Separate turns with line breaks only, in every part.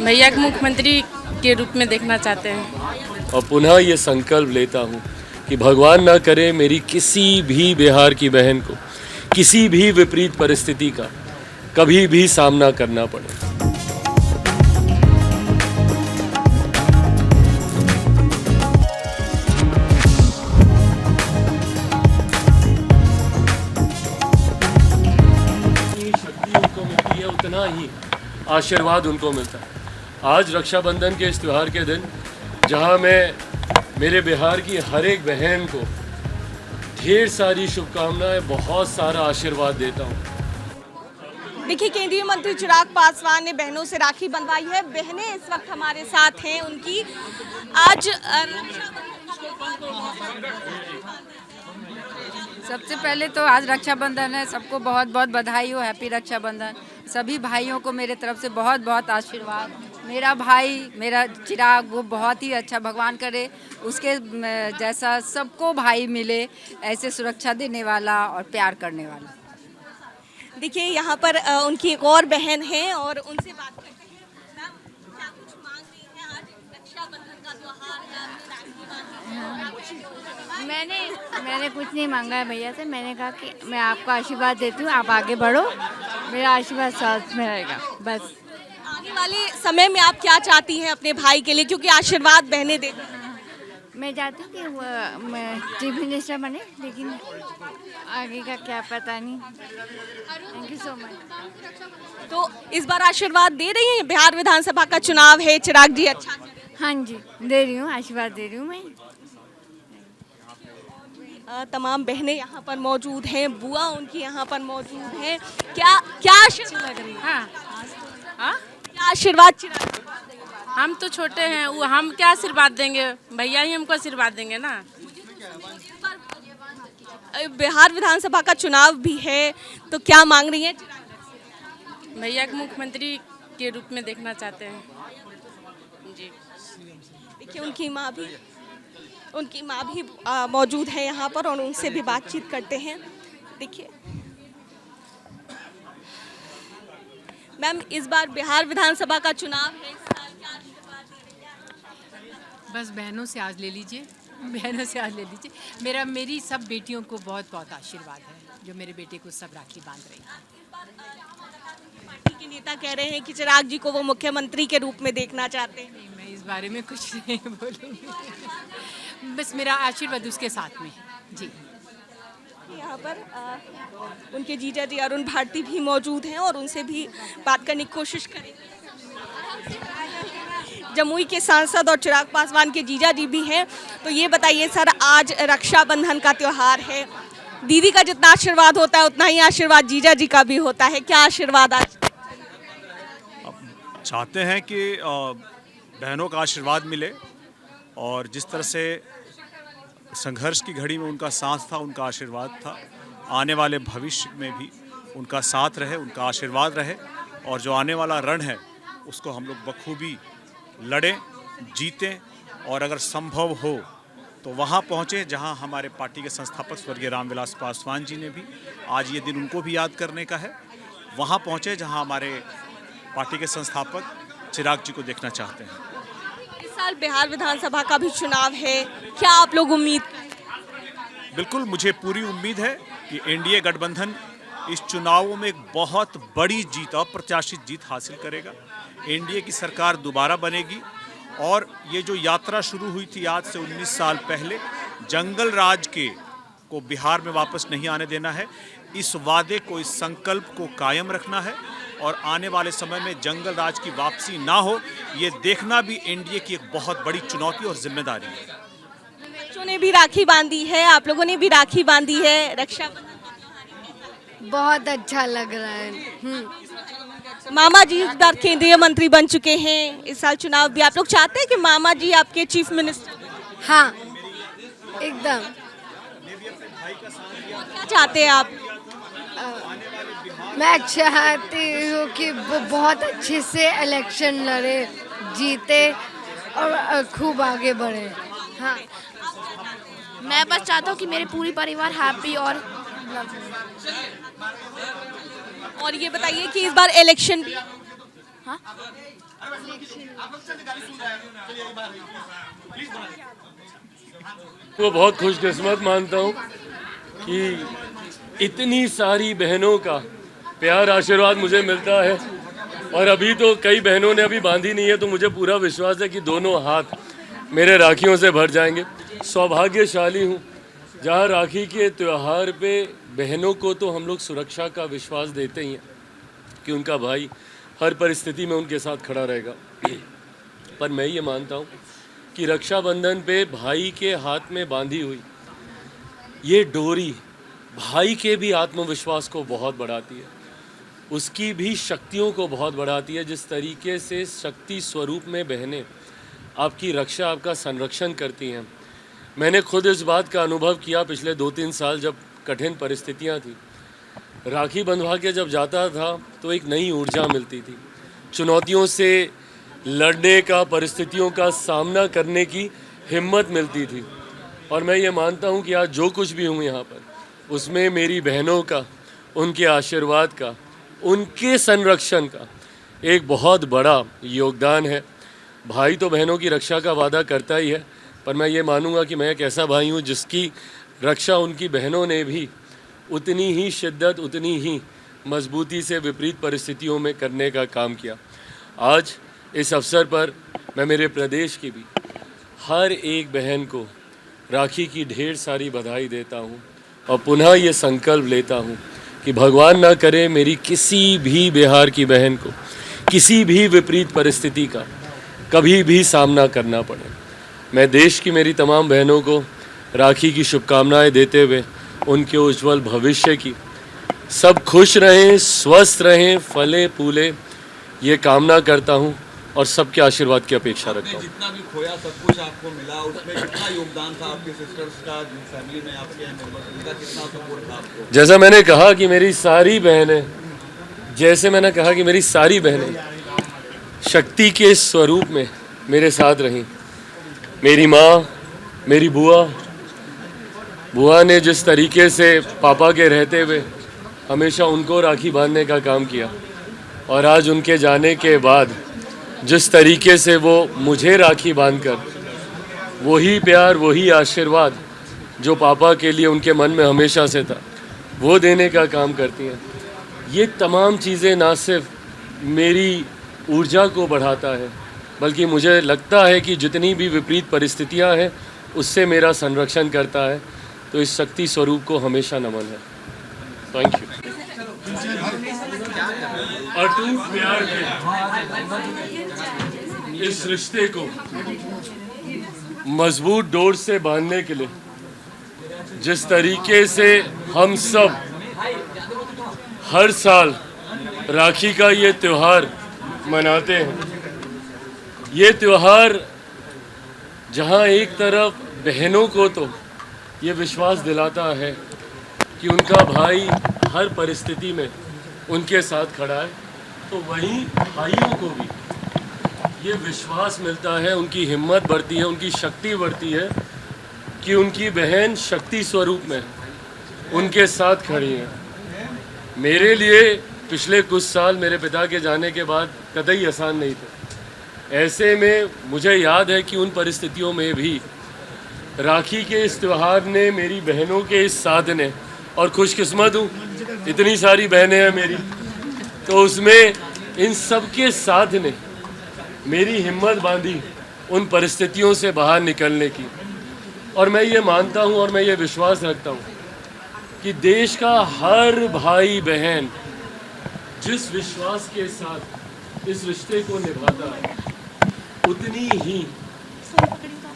भैया को मुख्यमंत्री के रूप में देखना चाहते हैं।
और पुनः ये संकल्प लेता हूँ कि भगवान ना करे मेरी किसी भी बिहार की बहन को किसी भी विपरीत परिस्थिति का कभी भी सामना करना पड़े। शक्ति उनको मिलती है उतना ही आशीर्वाद उनको मिलता है। आज रक्षाबंधन के इस त्यौहार के दिन जहां मैं मेरे बिहार की हर एक बहन को ढेर सारी शुभकामनाएं, बहुत सारा आशीर्वाद देता हूं।
देखिए, केंद्रीय मंत्री चिराग पासवान ने बहनों से राखी बंधवाई है। बहनें इस वक्त हमारे साथ हैं। उनकी आज
सबसे पहले तो आज रक्षाबंधन है, सबको बहुत बहुत बधाई हो, हैप्पी रक्षाबंधन। सभी भाइयों को मेरे तरफ से बहुत बहुत आशीर्वाद। मेरा भाई, मेरा चिराग, वो बहुत ही अच्छा, भगवान करे उसके जैसा सबको भाई मिले, ऐसे सुरक्षा देने वाला और प्यार करने वाला।
देखिए, यहाँ पर उनकी एक और बहन है और उनसे बात करते हैं। मैम, क्या कुछ मांग रही हैं? आज रक्षाबंधन का त्योहार है, आपने राखी बांधी है।
मैंने कुछ नहीं मांगा है भैया से। मैंने कहा कि मैं आपको आशीर्वाद देती हूँ, आप आगे बढ़ो, मेरा आशीर्वाद साथ में रहेगा बस।
आने वाले समय में आप क्या चाहती हैं अपने भाई के लिए, क्योंकि आशीर्वाद बहनें देती हैं?
मैं चाहती हूँ कि मैं चीफ मिनिस्टर बने, लेकिन आगे का क्या पता नहीं। Thank you so much.
तो इस बार आशीर्वाद दे रही हैं? बिहार विधानसभा का चुनाव है, चिराग जी अच्छा करें।
हाँ जी, दे रही हूँ, आशीर्वाद दे रही हूँ मैं।
तमाम बहनें यहाँ पर मौजूद हैं, बुआ उनकी यहाँ पर मौजूद हैं। क्या क्या आशीर्वाद लग रही है?
हाँ,
क्या आशीर्वाद चिराग?
हम तो छोटे हैं, वो हम क्या आशीर्वाद देंगे, भैया ही हमको आशीर्वाद देंगे ना।
बिहार विधानसभा का चुनाव भी है, तो क्या मांग रही हैं?
भैया को मुख्यमंत्री के रूप में देखना चाहते हैं जी।
देखिए, उनकी माँ भी मौजूद है यहाँ पर और उनसे भी बातचीत करते हैं। देखिए मैम, इस बार बिहार विधानसभा का चुनाव है, इस साल क्या आशीर्वाद दे रही हैं?
बस बहनों से आज ले लीजिए, बहनों से आज ले लीजिए। मेरी सब बेटियों को बहुत बहुत आशीर्वाद है, जो मेरे बेटे को सब राखी बांध रही हैं।
पार्टी के नेता कह रहे हैं कि चिराग जी को वो मुख्यमंत्री के रूप में देखना चाहते हैं।
नहीं, मैं इस बारे में कुछ नहीं बोलूँगी, बस मेरा आशीर्वाद उसके साथ में है जी।
यहाँ पर उनके जीजा जी अरुण भारती भी मौजूद हैं और उनसे भी बात करने की कोशिश करेंगे। जमुई के सांसद और चिराग पासवान के जीजा जी भी हैं। तो ये बताइए सर, आज रक्षाबंधन का त्योहार है, दीदी का जितना आशीर्वाद होता है उतना ही आशीर्वाद जीजा जी का भी होता है। क्या आशीर्वाद आज
चाहते हैं कि बहनों का आशीर्वाद मिले और जिस तरह से संघर्ष की घड़ी में उनका साथ था, उनका आशीर्वाद था, आने वाले भविष्य में भी उनका साथ रहे, उनका आशीर्वाद रहे और जो आने वाला रण है उसको हम लोग बखूबी लड़ें, जीतें और अगर संभव हो तो वहाँ पहुँचें जहाँ हमारे पार्टी के संस्थापक स्वर्गीय रामविलास पासवान जी ने भी, आज ये दिन उनको भी याद करने का है, वहाँ पहुँचे जहाँ हमारे पार्टी के संस्थापक चिराग जी को देखना चाहते हैं।
इस साल बिहार विधानसभा का भी चुनाव है, क्या आप लोग उम्मीद?
बिल्कुल, मुझे पूरी उम्मीद है कि एनडीए गठबंधन इस चुनावों में एक बहुत बड़ी जीत, अप्रत्याशित जीत हासिल करेगा। एनडीए की सरकार दोबारा बनेगी और ये जो यात्रा शुरू हुई थी आज से 19 साल पहले, जंगल राज को बिहार में वापस नहीं आने देना है। इस वादे को, इस संकल्प को कायम रखना है और आने वाले समय में जंगल राज की वापसी ना हो, ये देखना भी एनडीए की एक बहुत बड़ी चुनौती और जिम्मेदारी है।
बच्चों ने भी राखी बांधी है, आप लोगों ने भी राखी बांधी है, रक्षाबंधन
बहुत अच्छा लग रहा है।
मामा जी इस बार केंद्रीय मंत्री बन चुके हैं, इस साल चुनाव भी आप लोग चाहते हैं कि मामा जी आपके चीफ मिनिस्टर?
हाँ, एकदम।
क्या चाहते हैं आप?
मैं चाहती हूँ कि वो बहुत अच्छे से इलेक्शन लड़े, जीते और खूब आगे बढ़े। हाँ,
मैं बस चाहता हूँ कि मेरे पूरी परिवार हैप्पी और
ये बताइए कि इस बार इलेक्शन भी
हाँ
को बहुत खुशकिस्मत मानता हूँ कि इतनी सारी बहनों का प्यार आशीर्वाद मुझे मिलता है। और अभी तो कई बहनों ने अभी बांधी नहीं है, तो मुझे पूरा विश्वास है कि दोनों हाथ मेरे राखियों से भर जाएंगे। सौभाग्यशाली हूँ जहाँ राखी के त्यौहार पे बहनों को तो हम लोग सुरक्षा का विश्वास देते ही हैं कि उनका भाई हर परिस्थिति में उनके साथ खड़ा रहेगा। पर मैं ये मानता हूँ कि रक्षाबंधन पे भाई के हाथ में बांधी हुई ये डोरी भाई के भी आत्मविश्वास को बहुत बढ़ाती है, उसकी भी शक्तियों को बहुत बढ़ाती है। जिस तरीके से शक्ति स्वरूप में बहनें आपकी रक्षा, आपका संरक्षण करती हैं, मैंने खुद इस बात का अनुभव किया पिछले 2-3 साल जब कठिन परिस्थितियां थी। राखी बंधवा के जब जाता था तो एक नई ऊर्जा मिलती थी, चुनौतियों से लड़ने का, परिस्थितियों का सामना करने की हिम्मत मिलती थी। और मैं ये मानता हूँ कि आज जो कुछ भी हूँ यहाँ पर, उसमें मेरी बहनों का, उनके आशीर्वाद का, उनके संरक्षण का एक बहुत बड़ा योगदान है। भाई तो बहनों की रक्षा का वादा करता ही है, पर मैं ये मानूंगा कि मैं एक ऐसा भाई हूँ जिसकी रक्षा उनकी बहनों ने भी उतनी ही शिद्दत, उतनी ही मजबूती से विपरीत परिस्थितियों में करने का काम किया। आज इस अवसर पर मैं मेरे प्रदेश की भी हर एक बहन को राखी की ढेर सारी बधाई देता हूँ और पुनः ये संकल्प लेता हूँ कि भगवान ना करे मेरी किसी भी बिहार की बहन को किसी भी विपरीत परिस्थिति का कभी भी सामना करना पड़े। मैं देश की मेरी तमाम बहनों को राखी की शुभकामनाएं देते हुए उनके उज्जवल भविष्य की, सब खुश रहें, स्वस्थ रहें, फले फूले, ये कामना करता हूँ और सबके आशीर्वाद की अपेक्षा रखता हूँ।
जितना भी खोया सब कुछ आपको मिला, उसमें कितना योगदान था आपके सिस्टर्स का, फैमिली में आपके मेंबर्स, उनका कितना सपोर्ट था आपको?
जैसा मैंने कहा कि मेरी सारी बहनें, जैसे मैंने कहा कि मेरी सारी बहनें शक्ति के स्वरूप में मेरे साथ रहीं। मेरी माँ, मेरी बुआ ने जिस तरीके से पापा के रहते हुए हमेशा उनको राखी बांधने का काम किया, और आज उनके जाने के बाद जिस तरीके से वो मुझे राखी बांधकर वही प्यार, वही आशीर्वाद जो पापा के लिए उनके मन में हमेशा से था, वो देने का काम करती हैं। ये तमाम चीज़ें ना सिर्फ मेरी ऊर्जा को बढ़ाता है, बल्कि मुझे लगता है कि जितनी भी विपरीत परिस्थितियां हैं उससे मेरा संरक्षण करता है। तो इस शक्ति स्वरूप को हमेशा नमन है। Thank you. अटूट प्यार के इस रिश्ते को मजबूत डोर से बांधने के लिए जिस तरीके से हम सब हर साल राखी का ये त्यौहार मनाते हैं, ये त्यौहार जहां एक तरफ बहनों को तो ये विश्वास दिलाता है कि उनका भाई हर परिस्थिति में उनके साथ खड़ा है, तो वहीं भाइयों को भी ये विश्वास मिलता है, उनकी हिम्मत बढ़ती है, उनकी शक्ति बढ़ती है कि उनकी बहन शक्ति स्वरूप में उनके साथ खड़ी है। मेरे लिए पिछले कुछ साल मेरे पिता के जाने के बाद कतई आसान नहीं थे। ऐसे में मुझे याद है कि उन परिस्थितियों में भी राखी के इस त्यौहार ने, मेरी बहनों के इस साथ ने, और खुशकिस्मत हूँ इतनी सारी बहनें हैं मेरी, तो उसमें इन सब के साथ ने मेरी हिम्मत बांधी उन परिस्थितियों से बाहर निकलने की। और मैं ये मानता हूँ और मैं ये विश्वास रखता हूँ कि देश का हर भाई बहन जिस विश्वास के साथ इस रिश्ते को निभाता है, उतनी ही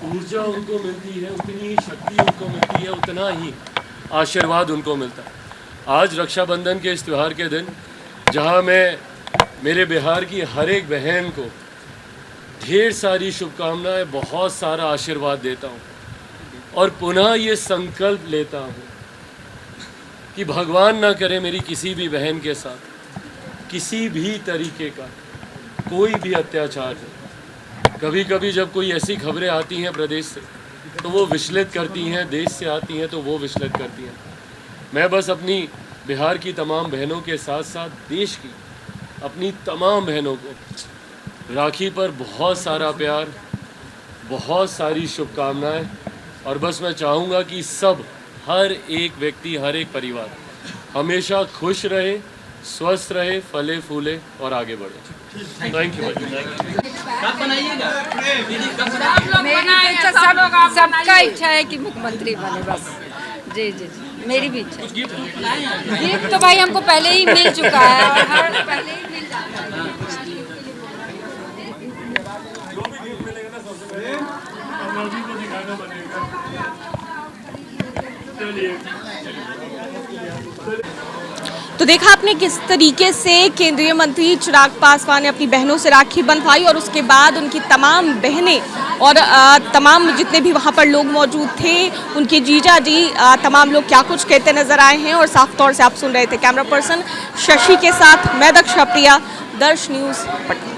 ऊर्जा उनको मिलती है, उतनी ही शक्ति उनको मिलती है, उतना ही आशीर्वाद उनको मिलता है। आज रक्षाबंधन के इस त्यौहार के दिन जहां मैं मेरे बिहार की हर एक बहन को ढेर सारी शुभकामनाएं, बहुत सारा आशीर्वाद देता हूं और पुनः ये संकल्प लेता हूं कि भगवान ना करे मेरी किसी भी बहन के साथ किसी भी तरीके का कोई भी अत्याचार है। कभी कभी जब कोई ऐसी खबरें आती हैं प्रदेश से तो वो विचलित करती हैं, देश से आती हैं तो वो विचलित करती हैं। मैं बस अपनी बिहार की तमाम बहनों के साथ साथ देश की अपनी तमाम बहनों को राखी पर बहुत सारा प्यार, बहुत सारी शुभकामनाएं, और बस मैं चाहूँगा कि सब, हर एक व्यक्ति, हर एक परिवार हमेशा खुश रहे, स्वस्थ रहे, फले फूले और आगे बढ़े। Thank you.
कब बनाइएगा दीदी, कब
मेरी इच्छा, सबका इच्छा है कि मुख्यमंत्री बने बस। जी जी जी, मेरी भी इच्छा है। गिफ्ट तो भाई हमको पहले ही मिल चुका है और हर पहले ही मिल जाता है।
तो देखा आपने किस तरीके से केंद्रीय मंत्री चिराग पासवान ने अपनी बहनों से राखी बंधवाई और उसके बाद उनकी तमाम बहनें और तमाम जितने भी वहां पर लोग मौजूद थे, उनके जीजा जी, तमाम लोग क्या कुछ कहते नजर आए हैं। और साफ तौर से आप सुन रहे थे कैमरा पर्सन शशि के साथ मैं दक्षा प्रिया, दर्श न्यूज़ पटना।